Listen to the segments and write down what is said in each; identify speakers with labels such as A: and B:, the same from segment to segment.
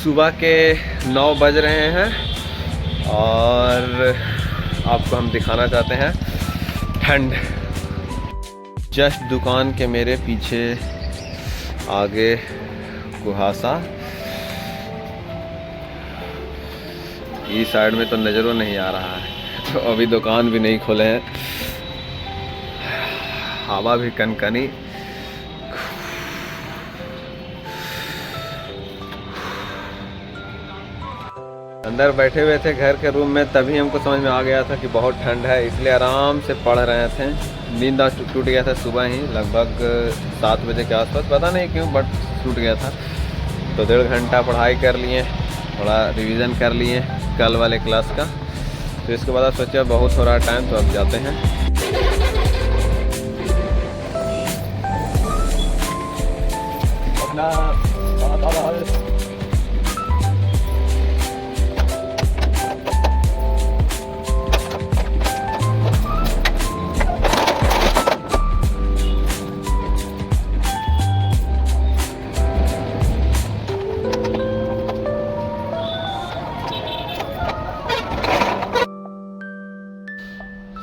A: सुबह के 9 बज रहे हैं और आपको हम दिखाना चाहते हैं ठंड। जस्ट दुकान के मेरे पीछे आगे कुहासा, इस साइड में तो नज़रों नहीं आ रहा है, तो अभी दुकान भी नहीं खोले हैं। हवा भी कनकनी। अंदर बैठे हुए थे घर के रूम में, तभी हमको समझ में आ गया था कि बहुत ठंड है, इसलिए आराम से पढ़ रहे थे। नींद टूट गया था सुबह ही लगभग 7 बजे के आसपास, पता नहीं क्यों बट टूट गया था। तो 1.5 घंटा पढ़ाई कर लिए, थोड़ा रिवीजन कर लिए कल वाले क्लास का। तो इसके बाद सोचा बहुत हो रहा टाइम, तो अब जाते हैं। अपना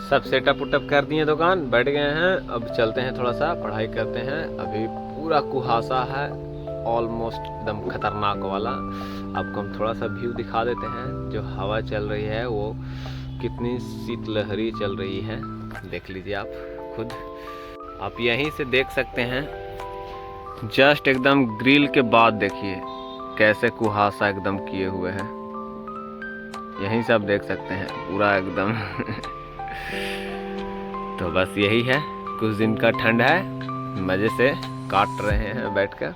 A: सब सेटअप उटअप कर दिए, दुकान बैठ गए हैं। अब चलते हैं, थोड़ा सा पढ़ाई करते हैं। अभी पूरा कुहासा है, ऑलमोस्ट एकदम खतरनाक वाला। आपको हम थोड़ा सा व्यू दिखा देते हैं। जो हवा चल रही है वो कितनी शीतलहरी चल रही है, देख लीजिए आप खुद। आप यहीं से देख सकते हैं, जस्ट एकदम ग्रिल के बाद देखिए कैसे कुहासा एकदम किए हुए हैं। यहीं से आप देख सकते हैं पूरा एकदम तो बस यही है, कुछ दिन का ठंड है, मज़े से काट रहे हैं बैठकर।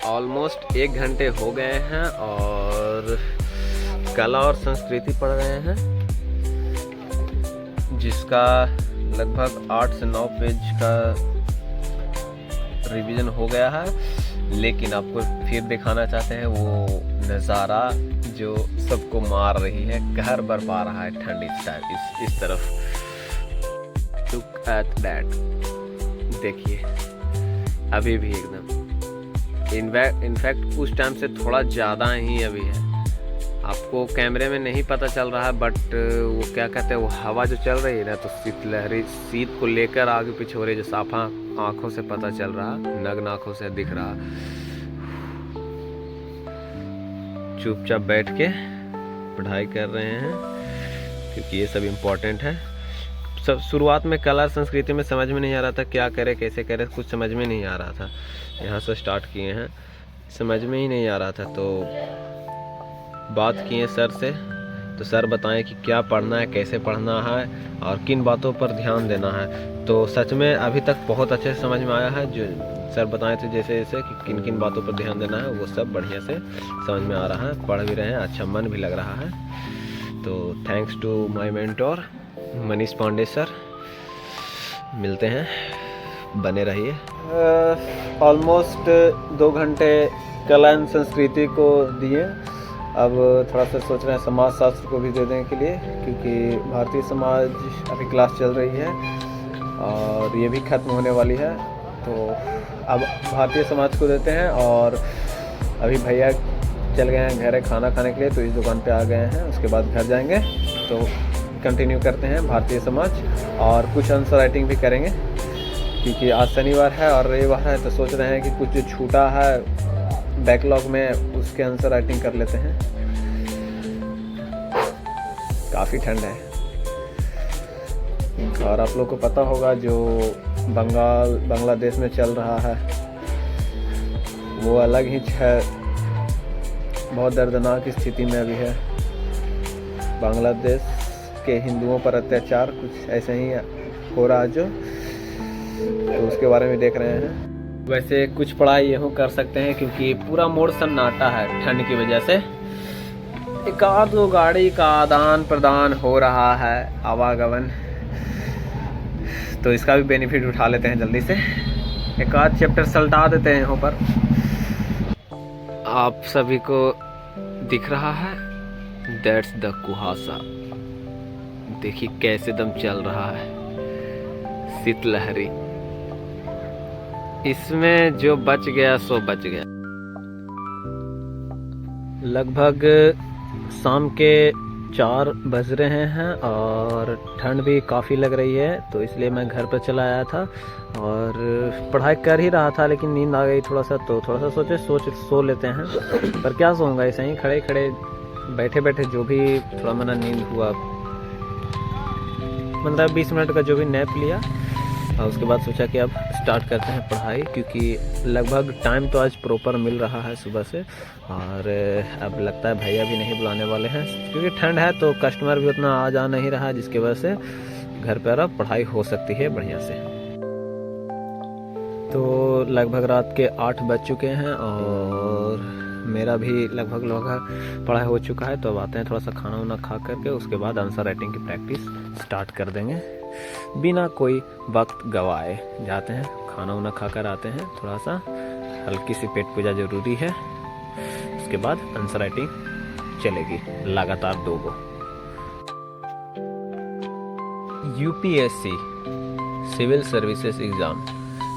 A: ऑलमोस्ट 1 घंटे हो गए हैं और कला और संस्कृति पढ़ रहे हैं, जिसका लगभग 8 से 9 पेज का रिवीजन हो गया है। लेकिन आपको फिर दिखाना चाहते हैं वो नज़ारा जो सबको मार रही है, कहर बरपा रहा है ठंड इस तरफ। Look at that, देखिए अभी भी एकदम इनफैक्ट उस टाइम से थोड़ा ज़्यादा ही अभी है। आपको कैमरे में नहीं पता चल रहा है, बट वो क्या कहते हैं, वो हवा जो चल रही है ना, तो शीतलहरी शीत को लेकर आगे पीछे हो रही, जो साफा आंखों से पता चल रहा, नग्न आंखों से दिख रहा। चुपचाप बैठ के पढ़ाई कर रहे हैं क्योंकि ये सब इम्पोर्टेंट है। सब शुरुआत में कला संस्कृति में समझ में नहीं आ रहा था क्या करे कैसे करे, कुछ समझ में नहीं आ रहा था। यहाँ से स्टार्ट किए हैं, समझ में ही नहीं आ रहा था, तो बात किए सर से। तो सर बताएं कि क्या पढ़ना है, कैसे पढ़ना है और किन बातों पर ध्यान देना है। तो सच में अभी तक बहुत अच्छे से समझ में आया है। जो सर बताए थे जैसे जैसे कि किन किन बातों पर ध्यान देना है, वो सब बढ़िया से समझ में आ रहा है, पढ़ भी रहे हैं, अच्छा मन भी लग रहा है। तो thanks to my mentor Manish Pandey sir. मिलते हैं, बने रहिए। ऑलमोस्ट 2 घंटे कला एवं संस्कृति को दिए। अब थोड़ा सा सोच रहे हैं समाज शास्त्र को भी दे देने के लिए, क्योंकि भारतीय समाज अभी क्लास चल रही है और ये भी ख़त्म होने वाली है। तो अब भारतीय समाज को देते हैं। और अभी भैया चल गए हैं घर खाना खाने के लिए, तो इस दुकान पे आ गए हैं, उसके बाद घर जाएंगे। तो कंटिन्यू करते हैं भारतीय समाज और कुछ आंसर राइटिंग भी करेंगे, क्योंकि आज शनिवार है और रविवार है। तो सोच रहे हैं कि कुछ जो छूटा है बैकलॉग में, उसके आंसर राइटिंग कर लेते हैं। काफ़ी ठंड है और आप लोग को पता होगा जो बांग्लादेश में चल रहा है वो अलग ही है, बहुत दर्दनाक स्थिति में अभी है। बांग्लादेश के हिंदुओं पर अत्याचार कुछ ऐसे ही हो रहा जो, तो उसके बारे में देख रहे हैं। वैसे कुछ पढ़ाई यूँ कर सकते हैं क्योंकि पूरा मोड़ सन्नाटा है ठंड की वजह से। एक आध दो गाड़ी का आदान प्रदान हो रहा है, आवागमन, तो इसका भी बेनिफिट उठा लेते हैं जल्दी से। एक आध चैप्टर सल्टा देते हैं यहाँ पर। आप सभी को दिख रहा है, दैट्स द कुहासा। देखिए कैसे दम चल रहा है, शीतलहरी। इसमें जो बच गया सो बच गया। लगभग शाम के 4 बज रहे हैं और ठंड भी काफ़ी लग रही है, तो इसलिए मैं घर पर चला आया था और पढ़ाई कर ही रहा था, लेकिन नींद आ गई थोड़ा सा, तो थोड़ा सा सोचे सो लेते हैं। पर क्या सोऊंगा, ऐसे ही खड़े खड़े बैठे बैठे जो भी थोड़ा मना नींद हुआ, 15-20 मिनट का जो भी नैप लिया और उसके बाद सोचा कि अब स्टार्ट करते हैं पढ़ाई, क्योंकि लगभग टाइम तो आज प्रॉपर मिल रहा है सुबह से। और अब लगता है भैया भी नहीं बुलाने वाले हैं, क्योंकि ठंड है तो कस्टमर भी उतना आ जा नहीं रहा है, जिसकी वजह से घर पर अब पढ़ाई हो सकती है बढ़िया से। तो लगभग रात के 8 बज चुके हैं और मेरा भी लगभग पढ़ाई हो चुका है। तो अब आते हैं थोड़ा सा खाना वाना खा करके, उसके बाद आंसर राइटिंग की प्रैक्टिस स्टार्ट कर देंगे बिना कोई वक्त गवाए। जाते हैं खाना वाना खा कर आते हैं, थोड़ा सा हल्की सी पेट पूजा जरूरी है, उसके बाद आंसर राइटिंग चलेगी लगातार 2 गो। यूपीएससी सिविल सर्विसेज एग्ज़ाम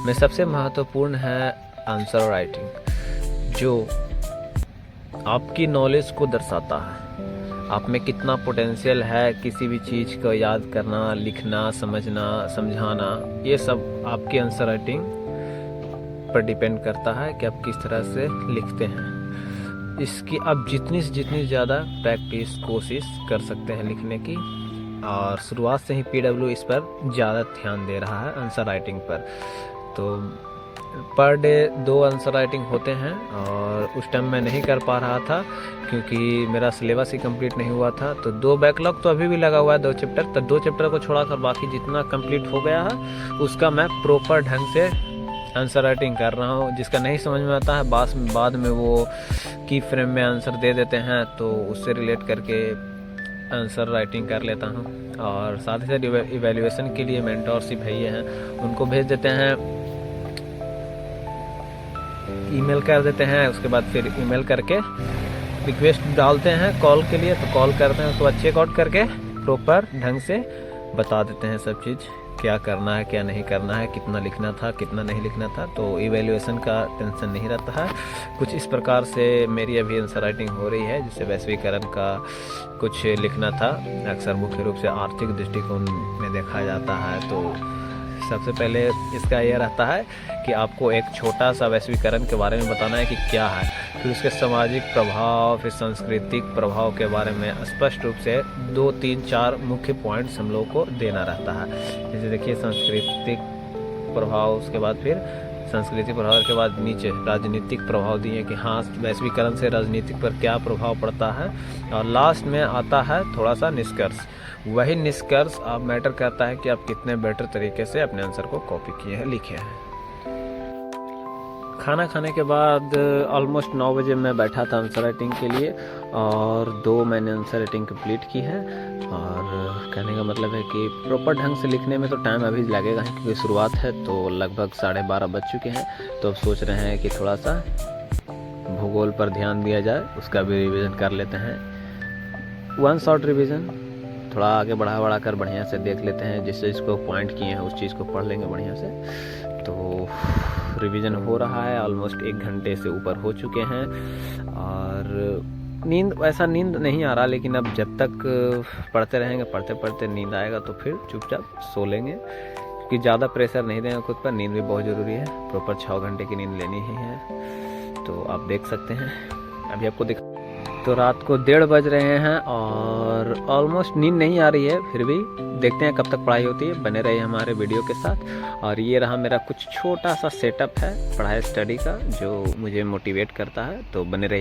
A: में सबसे महत्वपूर्ण है आंसर राइटिंग, जो आपकी नॉलेज को दर्शाता है, आप में कितना पोटेंशियल है किसी भी चीज़ को याद करना, लिखना, समझना, समझाना। ये सब आपकी आंसर राइटिंग पर डिपेंड करता है कि आप किस तरह से लिखते हैं। इसकी आप जितनी से जितनी ज़्यादा प्रैक्टिस कोशिश कर सकते हैं लिखने की, और शुरुआत से ही पीडब्ल्यू इस पर ज़्यादा ध्यान दे रहा है आंसर राइटिंग पर। तो पर डे 2 आंसर राइटिंग होते हैं और उस टाइम मैं नहीं कर पा रहा था क्योंकि मेरा सिलेबस ही कंप्लीट नहीं हुआ था। तो 2 बैकलॉग तो अभी भी लगा हुआ है, 2 चैप्टर। तो 2 चैप्टर को छोड़ाकर बाकी जितना कंप्लीट हो गया है उसका मैं प्रॉपर ढंग से आंसर राइटिंग कर रहा हूँ। जिसका नहीं समझ में आता है बाद में वो की फ्रेम में आंसर दे देते हैं, तो उससे रिलेट करके आंसर राइटिंग कर लेता हूँ। और साथ ही साथ इवैल्यूएशन के लिए मेंटोरशिप है ये हैं, उनको भेज देते हैं, ईमेल कर देते हैं, उसके बाद फिर ईमेल करके रिक्वेस्ट डालते हैं कॉल के लिए, तो कॉल करते हैं, उसके बाद चेकआउट करके प्रॉपर ढंग से बता देते हैं सब चीज़, क्या करना है क्या नहीं करना है, कितना लिखना था कितना नहीं लिखना था। तो इवैल्यूएशन का टेंशन नहीं रहता है। कुछ इस प्रकार से मेरी अभी आंसर राइटिंग हो रही है, जिससे वैश्वीकरण का कुछ लिखना था। अक्सर मुख्य रूप से आर्थिक दृष्टिकोण में देखा जाता है। तो सबसे पहले इसका यह रहता है कि आपको एक छोटा सा वैश्वीकरण के बारे में बताना है कि क्या है, फिर उसके सामाजिक प्रभाव, फिर सांस्कृतिक प्रभाव के बारे में स्पष्ट रूप से 2, 3, 4 मुख्य पॉइंट्स हम लोगों को देना रहता है। जैसे देखिए सांस्कृतिक प्रभाव, उसके बाद फिर सांस्कृतिक प्रभाव के बाद नीचे राजनीतिक प्रभाव दिए कि हाँ वैश्वीकरण से राजनीतिक पर क्या प्रभाव पड़ता है, और लास्ट में आता है थोड़ा सा निष्कर्ष। वही निष्कर्ष अब मैटर करता है कि आप कितने बेटर तरीके से अपने आंसर को कॉपी किए हैं, लिखे हैं। खाना खाने के बाद ऑलमोस्ट 9 बजे मैं बैठा था आंसर राइटिंग के लिए, और 2 मैंने आंसर राइटिंग कंप्लीट की है। और कहने का मतलब है कि प्रॉपर ढंग से लिखने में तो टाइम अभी लगेगा, क्योंकि शुरुआत है। तो लगभग 12:30 बज चुके हैं, तो अब सोच रहे हैं कि थोड़ा सा भूगोल पर ध्यान दिया जाए, उसका भी रिवीजन कर लेते हैं। 1 शॉर्ट रिवीजन, थोड़ा आगे बढ़ा कर बढ़िया से देख लेते हैं, जिस चीज़ को पॉइंट किए हैं उस चीज़ को पढ़ लेंगे बढ़िया से। तो रिवीजन हो रहा है, ऑलमोस्ट 1 घंटे से ऊपर हो चुके हैं, और नींद नहीं आ रहा, लेकिन अब जब तक पढ़ते रहेंगे, पढ़ते पढ़ते नींद आएगा तो फिर चुपचाप सो लेंगे, क्योंकि ज़्यादा प्रेशर नहीं देंगे खुद पर। नींद भी बहुत ज़रूरी है, प्रॉपर 6 घंटे की नींद लेनी ही है। तो आप देख सकते हैं अभी आपको तो रात को 1:30 बज रहे हैं और ऑलमोस्ट नींद नहीं आ रही है, फिर भी देखते हैं कब तक पढ़ाई होती है। बने रहिए हमारे वीडियो के साथ। और ये रहा मेरा कुछ छोटा सा सेटअप है पढ़ाई स्टडी का, जो मुझे मोटिवेट करता है, तो बने रहिए।